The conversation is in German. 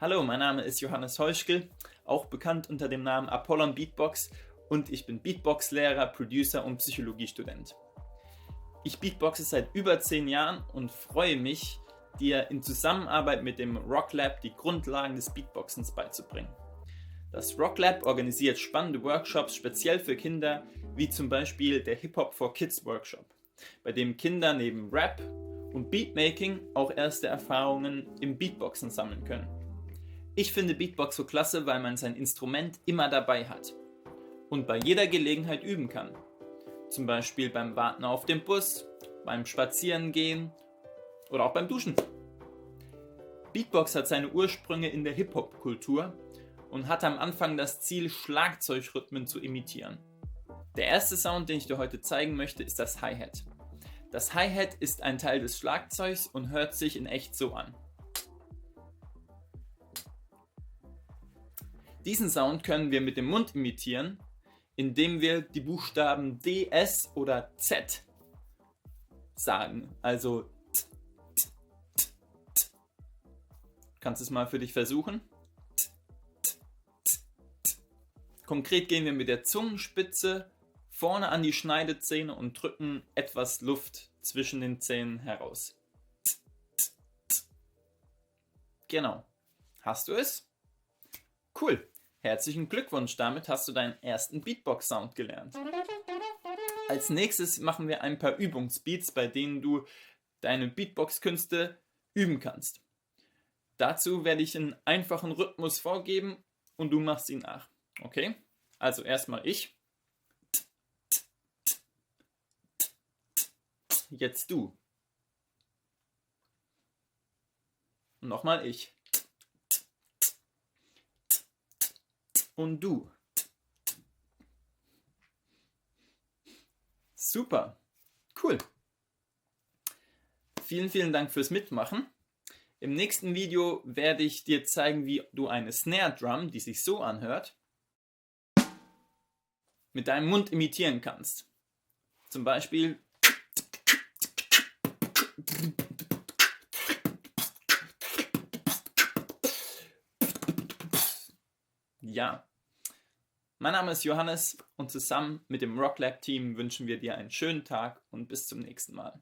Hallo, mein Name ist Johannes Heuschkel, auch bekannt unter dem Namen Apollon Beatbox, und ich bin Beatbox-Lehrer, Producer und Psychologiestudent. Ich beatboxe seit über 10 Jahren und freue mich, dir in Zusammenarbeit mit dem Rock Lab die Grundlagen des Beatboxens beizubringen. Das Rock Lab organisiert spannende Workshops speziell für Kinder, wie zum Beispiel der Hip-Hop for Kids Workshop, bei dem Kinder neben Rap und Beatmaking auch erste Erfahrungen im Beatboxen sammeln können. Ich finde Beatbox so klasse, weil man sein Instrument immer dabei hat und bei jeder Gelegenheit üben kann. Zum Beispiel beim Warten auf den Bus, beim Spazierengehen oder auch beim Duschen. Beatbox hat seine Ursprünge in der Hip-Hop-Kultur und hat am Anfang das Ziel, Schlagzeugrhythmen zu imitieren. Der erste Sound, den ich dir heute zeigen möchte, ist das Hi-Hat. Das Hi-Hat ist ein Teil des Schlagzeugs und hört sich in echt so an. Diesen Sound können wir mit dem Mund imitieren, indem wir die Buchstaben D, S oder Z sagen. Also t, t, t, t. Kannst du es mal für dich versuchen? T, t, t, t. Konkret gehen wir mit der Zungenspitze vorne an die Schneidezähne und drücken etwas Luft zwischen den Zähnen heraus. T, t, t. Genau. Hast du es? Cool. Herzlichen Glückwunsch, damit hast du deinen ersten Beatbox-Sound gelernt. Als nächstes machen wir ein paar Übungsbeats, bei denen du deine Beatbox-Künste üben kannst. Dazu werde ich einen einfachen Rhythmus vorgeben und du machst ihn nach. Okay? Also erstmal ich. Jetzt du. Und nochmal ich. Und du. Super. Cool. Vielen, vielen Dank fürs Mitmachen. Im nächsten Video werde ich dir zeigen, wie du eine Snare Drum, die sich so anhört, mit deinem Mund imitieren kannst. Zum Beispiel ja. Mein Name ist Johannes und zusammen mit dem Rock Lab Team wünschen wir dir einen schönen Tag und bis zum nächsten Mal.